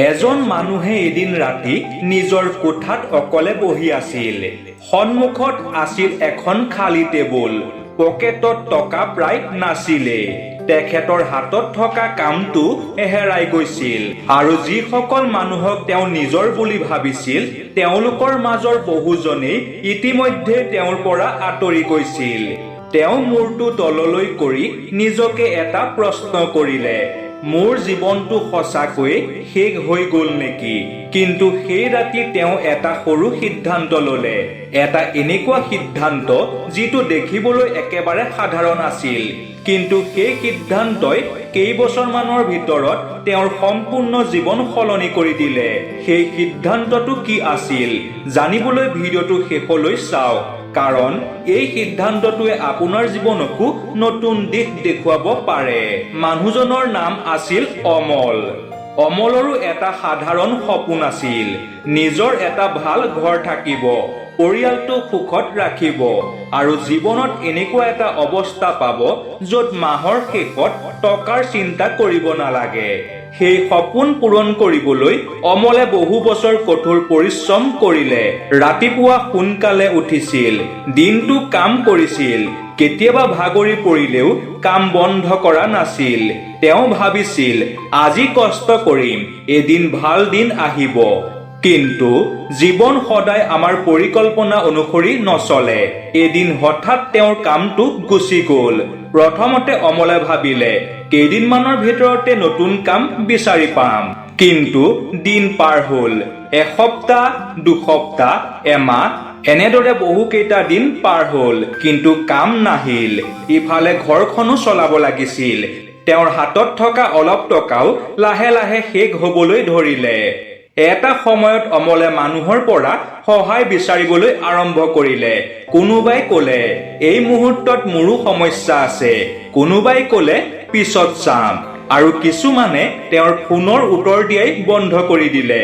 এজন মানুহে এদিন ৰাতি নিজৰ কোঠাত অকলে বহি আছিল। সন্মুখত আছিল এখন খালী টেবুল। পকেটত টকা প্ৰায় নাছিলে। তেখেতৰ হাতত থকা কামটো হেৰাই গৈছিল আৰু যিসকল মানুহক তেওঁ নিজৰ বুলি ভাবিছিল তেওঁলোকৰ মাজৰ বহুজনেই ইতিমধ্যে তেওঁৰ পৰা আঁতৰি গৈছিল। তেওঁ মূৰটো তললৈ কৰি নিজকে এটা প্ৰশ্ন কৰিলে, মোৰ জীৱনটো সঁচাকৈ শেষ হৈ গ'ল নেকি? কিন্তু সেই ৰাতি তেওঁ এটা সৰু সিদ্ধান্ত ল'লে। এটা এনেকুৱা সিদ্ধান্ত যিটো দেখিবলৈ একেবাৰে সাধাৰণ আছিল, কিন্তু সেই সিদ্ধান্তই কেইবছৰমানৰ ভিতৰত তেওঁৰ সম্পূৰ্ণ জীৱন সলনি কৰি দিলে। সেই সিদ্ধান্তটো কি আছিল জানিবলৈ ভিডিঅ'টো শেষলৈ চাওক, কাৰণ এই সিদ্ধান্তটোৱে আপোনাৰ জীৱনকো নতুন দিশ দেখুৱাব পাৰে। মানুহজনৰ নাম আছিল অমল। অমলৰো এটা সাধাৰণ সপোন আছিল। নিজৰ এটা ভাল ঘৰ থাকিব, পৰিয়ালটো সুখত ৰাখিব আৰু জীৱনত এনেকুৱা এটা অৱস্থা পাব য'ত মাহৰ শেষত টকাৰ চিন্তা কৰিব নালাগে। সেই সপোন পূৰণ কৰিবলৈ অমলে বহু বছৰ কঠোৰ পৰিশ্ৰম কৰিলে। ৰাতিপুৱা সোনকালে উঠিছিল, দিনটো কাম কৰিছিল। কেতিয়াবা ভাগৰি পৰিলেও কাম বন্ধ কৰা নাছিল। তেওঁ ভাবিছিল, আজি কষ্ট কৰিম, এদিন ভাল দিন আহিব। কিন্তু জীৱন সদায় আমাৰ পৰিকল্পনা অনুসৰি নচলে। এদিন হঠাৎ তেওঁৰ কামটো গুচি গ'ল। প্ৰথমতে অমলে ভাবিলে, কেইদিনমানৰ ভিতৰতে নতুন কাম বিচাৰি পাম। কিন্তু দিন পাৰ হ'ল। এসপ্তাহ, দুসপ্তাহ, এমাহ, এনেদৰে বহুকেইটা দিন পাৰ হ'ল, কিন্তু কাম নাহিল। ইফালে ঘৰখনো চলাব লাগিছিল। তেওঁৰ হাতত থকা অলপ টকাও লাহে লাহে শেষ হ'বলৈ ধৰিলে। এটা সময়ত অমলে মানুহৰ পৰা সহায় বিচাৰিবলৈ আৰম্ভ কৰিলে। কোনোবাই ক'লে, এই মুহূৰ্তত মোৰো সমস্যা আছে। কোনোবাই ক'লে, পিছত চাম। আৰু কিছুমানে তেওঁৰ ফোনৰ উত্তৰ দিয়াই বন্ধ কৰি দিলে।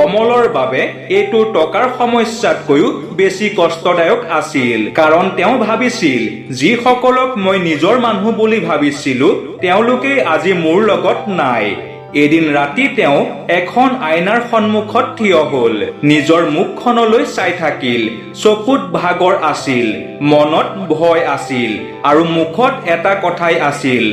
অমলৰ বাবে এইটো টকাৰ সমস্যাতকৈও বেছি কষ্টদায়ক আছিল, কাৰণ তেওঁ ভাবিছিল, যিসকলক মই নিজৰ মানুহ বুলি ভাবিছিলো তেওঁলোকেই আজি মোৰ লগত নাই। এদিন ৰাতি তেওঁ এখন আইনাৰ সন্মুখত থিয় হ'ল। নিজৰ মুখখনলৈ চাই থাকিল। চকুত ভাগৰ আছিল, মনত ভয় আছিল আৰু মুখত এটা কথাই আছিল,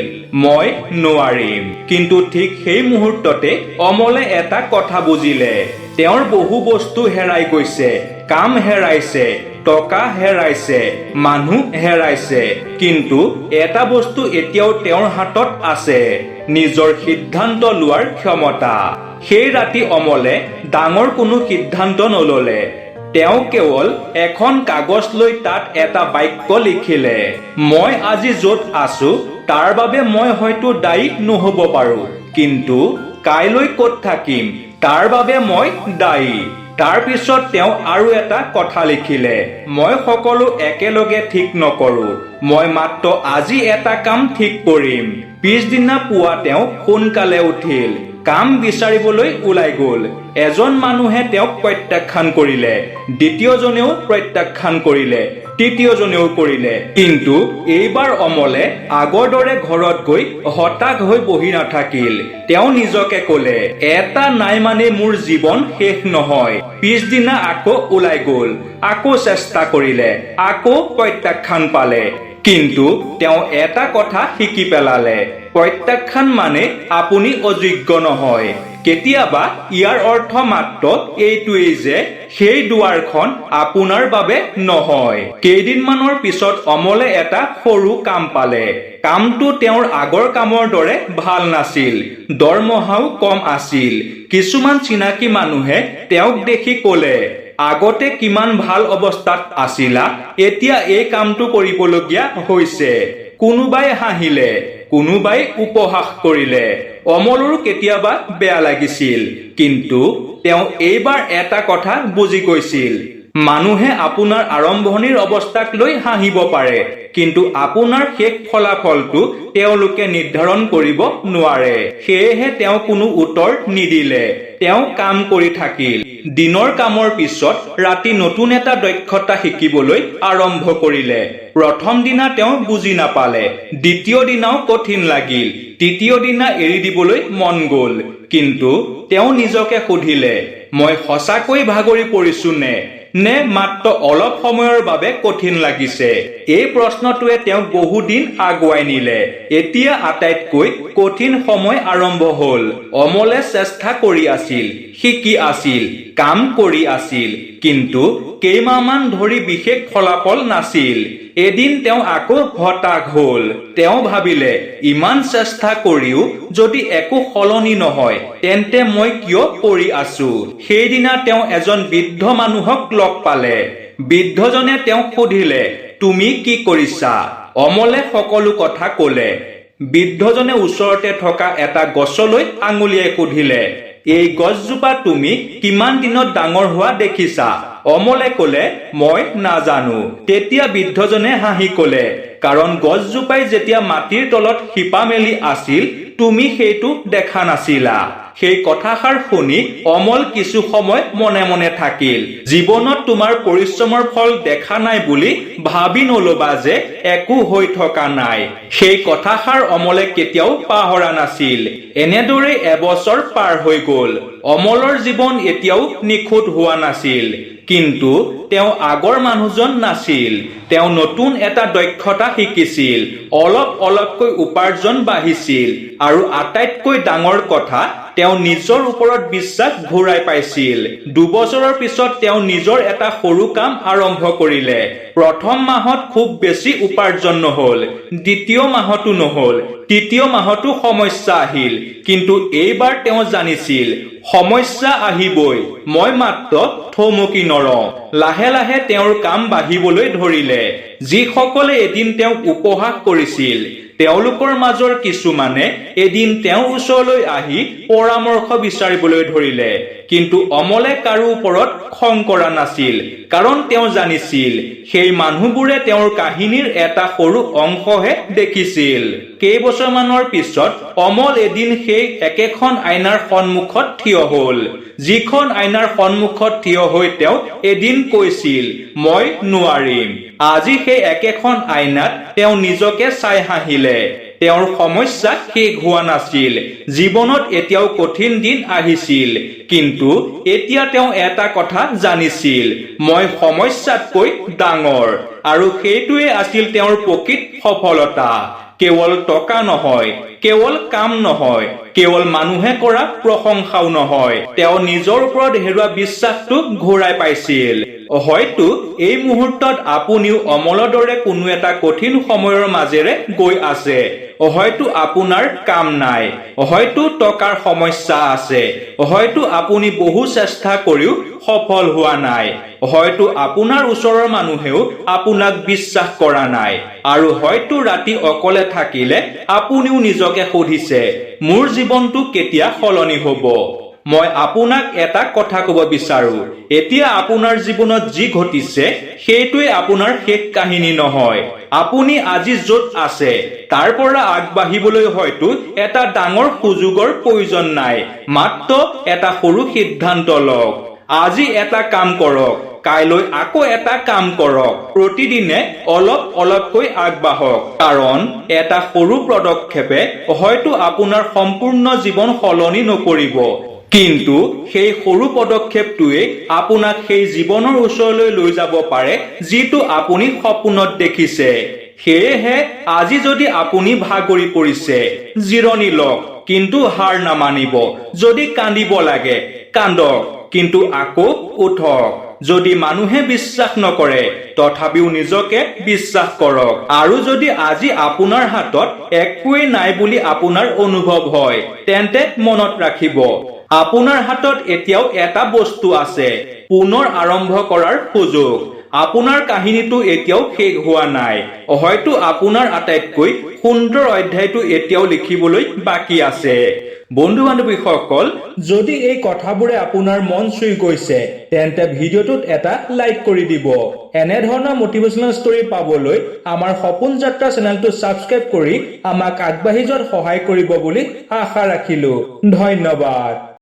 মই নোৱাৰিম। কিন্তু ঠিক সেই মুহূৰ্ততে অমলে এটা কথা বুজিলে। তেওঁৰ বহু বস্তু হেৰাই গৈছে, কাম হেৰাইছে, টকা হেৰাইছে, মানুহ হেৰাইছে, কিন্তু এটা বস্তু এতিয়াও তেওঁৰ হাতত আছে, নিজৰ সিদ্ধান্ত লোৱাৰ ক্ষমতা। সেই ৰাতি অমলে ডাঙৰ কোনো সিদ্ধান্ত নললে। তেওঁ কেৱল এখন কাগজ লৈ তাত এটা বাক্য লিখিলে, মই আজি য'ত আছো তাৰ বাবে মই হয়তো দায়ী নহ'ব পাৰো, কিন্তু কাইলৈ ক'ত থাকিম তাৰ বাবে মই দায়ী। তাৰ পিছত তেওঁ আৰু এটা কথা লিখিলে, মই সকলো একেলগে ঠিক নকৰো, মই মাত্ৰ আজি এটা কাম ঠিক কৰিম। পিছদিনা পুৱা তেওঁ সোনকালে উঠিল, কাম বিচাৰিবলৈ ওলাই গ'ল। এজন মানুহে তেওঁক প্ৰত্যাখ্যান কৰিলে, দ্বিতীয়জনেও প্ৰত্যাখ্যান কৰিলে, তৃতীয়জনেও কৰিলে। কিন্তু এইবাৰ অমলে আগৰ দৰে ঘৰত গৈ হতাশ হৈ বহি নাথাকিল। তেওঁ নিজকে ক'লে, এটা নাই মানে মোৰ জীৱন শেষ নহয়। পিছদিনা আকৌ ওলাই গ'ল, আকৌ চেষ্টা কৰিলে, আকৌ প্ৰত্যাখ্যান পালে। কিন্তু তেওঁ এটা কথা শিকি পেলালে, প্ৰত্যাখ্যান মানে আপুনি অযোগ্য নহয়। কেতিয়াবা ইয়াৰ অৰ্থ মাত্ৰ এইটোৱেই যে সেই দুৱাৰখন আপোনাৰ বাবে নহয়। কেইদিনমানৰ পিছত অমলে এটা সৰু কাম পালে। কামটো তেওঁৰ আগৰ কামৰ দৰে ভাল নাছিল, দৰমহাও কম আছিল। কিছুমান চিনাকি মানুহে তেওঁক দেখি ক'লে, আগতে কিমান ভাল অৱস্থাত আছিলা, এতিয়া এই কামটো কৰিবলগীয়া হৈছে। কোনোবাই হাঁহিলে, কোনোবাই উপহাস কৰিলে। অমলৰো কেতিয়াবা বেয়া লাগিছিল, কিন্তু তেওঁ এইবাৰ এটা কথা বুজি গৈছিল, মানুহে আপোনাৰ আৰম্ভণিৰ অৱস্থাক লৈ হাঁহিব পাৰে, কিন্তু আপোনাৰ শেষ ফলাফলটো তেওঁলোকে নিৰ্ধাৰণ কৰিব নোৱাৰে। সেয়েহে তেওঁ কোনো উত্তৰ নিদিলে। তেওঁ কাম কৰি থাকিল। দিনৰ কামৰ পিছত ৰাতি নতুন এটা দক্ষতা শিকিবলৈ আৰম্ভ কৰিলে। প্ৰথম দিনা তেওঁ বুজি নাপালে, দ্বিতীয় দিনাও কঠিন লাগিল, তৃতীয় দিনা এৰি দিবলৈ মন গ'ল। কিন্তু তেওঁ নিজকে সুধিলে, মই সঁচাকৈ ভাগৰি পৰিছো নে মাত্ৰ অলপ সময়ৰ বাবে কঠিন লাগিছে? এই প্ৰশ্নটোৱে তেওঁক বহুদিন আগুৱাই নিলে। এতিয়া আটাইতকৈ কঠিন সময় আৰম্ভ হ'ল। অমলে চেষ্টা কৰি আছিল, শিকি আছিল, কাম কৰি আছিল, কিন্তু কেইমাহমান ধৰি বিশেষ ফলাফল নাছিল। এদিন তেওঁ আকৌ হতাশ হ'ল। তেওঁ ভাবিলে, ইমান চেষ্টা কৰিও যদি একো সলনি নহয়, তেন্তে মই কিয় কৰি আছো? সেইদিনা তেওঁ এজন বৃদ্ধ মানুহক লগ পালে। বৃদ্ধজনে তেওঁক সুধিলে, তুমি কি কৰিছা? অমলে সকলো কথা ক'লে। বৃদ্ধজনে ওচৰতে থকা এটা গছলৈ আঙুলিয়াই সুধিলে, এই গছজোপা তুমি কিমান দিনত ডাঙৰ হোৱা দেখিছা? অমলে ক'লে, মই নাজানো। তেতিয়া বৃদ্ধজনে হাঁহি ক'লে, কাৰণ গছজোপাই যেতিয়া মাটিৰ তলত শিপা মেলি আছিল, তুমি সেইটো দেখা নাছিলা। সেই কথাষাৰ শুনি অমল কিছু সময় মনে মনে থাকিল। জীৱনত তোমাৰ পৰিশ্ৰমৰ ফল দেখা নাই বুলি ভাবি নলবা যে একো হৈ থকা নাই। সেই কথাষাৰ অমলে কেতিয়াও পাহৰা নাছিল। এনেদৰে এবছৰ পাৰ হৈ গ'ল। অমলৰ জীৱন এতিয়াও নিখুঁত হোৱা নাছিল, কিন্তু তেওঁ আগৰ মানুহজন নাছিল। তেওঁ নতুন এটা দক্ষতা শিকিছিল, অলপ অলপকৈ উপাৰ্জন বাঢ়িছিল, আৰু আটাইতকৈ ডাঙৰ কথা, তেওঁ নিজৰ ওপৰত বিশ্বাস ঘূৰাই পাইছিল। 2 বছৰৰ পিছত তেওঁ নিজৰ এটা সৰু কাম আৰম্ভ কৰিলে। প্ৰথম মাহত খুব বেছি উপাৰ্জন নহ'ল, দ্বিতীয় মাহতো নহ'ল, তৃতীয় মাহতো সমস্যা আহিল। কিন্তু এইবাৰ তেওঁ জানিছিল, সমস্যা আহিবই, মই মাত্ৰ থমকি নৰওঁ। লাহে লাহে তেওঁৰ কাম বাঢ়িবলৈ ধৰিলে। যিসকলে এদিন তেওঁক উপহাস কৰিছিল, তেওঁলোকৰ মাজৰ কিছুমানে এদিন তেওঁৰ ওচৰলৈ আহি পৰামৰ্শ বিচাৰিবলৈ ধৰিলে। কিন্তু অমলে কাৰো ওপৰত খং কৰা নাছিল, কাৰণ তেওঁ জানিছিল, সেই মানুহবোৰে তেওঁৰ কাহিনীৰ এটা সৰু অংশহে দেখিছিল। কেইবছৰমানৰ পিছত অমল এদিন সেই একেখন আইনাৰ সন্মুখত থিয় হ'ল। যিখন আইনাৰ সন্মুখত থিয় হৈ তেওঁ এদিন কৈছিল, মই নোৱাৰিম। আজি সেই একেখন আইনাত তেওঁ নিজকে চাই হাঁহিলে। তেওঁৰ সমস্যা শেষ হোৱা নাছিল। জীৱনত এতিয়াও কঠিন দিন আহিছিল, কিন্তু এতিয়া তেওঁ এটা কথা জানিছিল, মই সমস্যাতকৈ ডাঙৰ। আৰু সেইটোৱে আছিল তেওঁৰ প্ৰকৃত সফলতা। কেৱল টকা নহয়, কেৱল কাম নহয়, কেৱল মানুহে কৰা প্ৰশংসাও নহয়, তেওঁ নিজৰ ওপৰত হেৰুৱা বিশ্বাসটো ঘূৰাই পাইছিল। হয়তো এই মুহূৰ্তত আপুনিও অমলৰ দৰে কোনো এটা কঠিন সময়ৰ মাজেৰে গৈ আছে। হয়তো আপোনাৰ কাম নাই, হয়তো টকাৰ সমস্যা আছে, হয়তো আপুনি বহু চেষ্টা কৰিও সফল হোৱা নাই, হয়তো আপোনাৰ ওচৰৰ মানুহেও আপোনাক বিশ্বাস কৰা নাই, আৰু হয়তো ৰাতি অকলে থাকিলে আপুনিও নিজকে সুধিছে, মোৰ জীৱনটো কেতিয়া সলনি হ'ব? মই আপোনাক এটা কথা ক'ব বিচাৰো, এতিয়া আপোনাৰ জীৱনত যি ঘটিছে সেইটোৱে আপোনাৰ শেষ কাহিনী নহয়। আপুনি আজি য'ত আছে তাৰ পৰা আগবাঢ়িবলৈ হয়তো এটা ডাঙৰ সুযোগৰ প্ৰয়োজন নাই, মাত্ৰ এটা সৰু সিদ্ধান্ত লওক। আজি এটা কাম কৰক, কাইলৈ আকৌ এটা কাম কৰক, প্ৰতিদিনে অলপ অলপকৈ আগবাঢ়ক, কাৰণ এটা সৰু পদক্ষেপে হয়তো আপোনাৰ সম্পূৰ্ণ জীৱন সলনি নকৰিব, কিন্তু সেই সৰু পদক্ষেপটোৱে আপোনাক সেই জীৱনৰ ওচৰলৈ লৈ যাব পাৰে যিটো আপুনি সপোনত দেখিছে। সেয়েহে আজি যদি আপুনি ভাগৰি পৰিছে, জিৰণি লওক, কিন্তু হাৰ নামানিব। যদি কান্দিব লাগে, কান্দক, কিন্তু আকৌ উঠক। যদি মানুহে বিশ্বাস নকৰে, তথাপিও নিজকে বিশ্বাস কৰক। আৰু যদি আজি আপোনাৰ হাতত একোৱেই নাই বুলি আপোনাৰ অনুভৱ হয়, তেন্তে মনত ৰাখিব, আপোনাৰ হাতত এতিয়াও এটা বস্তু আছে, পুনৰ আৰম্ভ কৰাৰ সুযোগ। আপোনাৰ কাহিনীটো এতিয়াও শেষ হোৱা নাই হয়তো আপোনাৰ আটাইতকৈ সুন্দৰ অধ্যায়টো এতিয়াও লিখিবলৈ বাকী আছে বন্ধু বান্ধৱীসকল যদি এই কথাবোৰে আপোনাৰ মন চুই গৈছে তেন্তে ভিডিঅ'টোত এটা লাইক কৰি দিব এনে ধৰণৰ মটিভেশ্যনেল ষ্টৰী পাবলৈ আমাৰ সপোন যাত্ৰা চেনেলটো সাবস্ক্ৰাইব কৰি আমাক আগবাঢ়ি যোৱাত সহায় কৰিব বুলি আশা ৰাখিলো ধন্যবাদ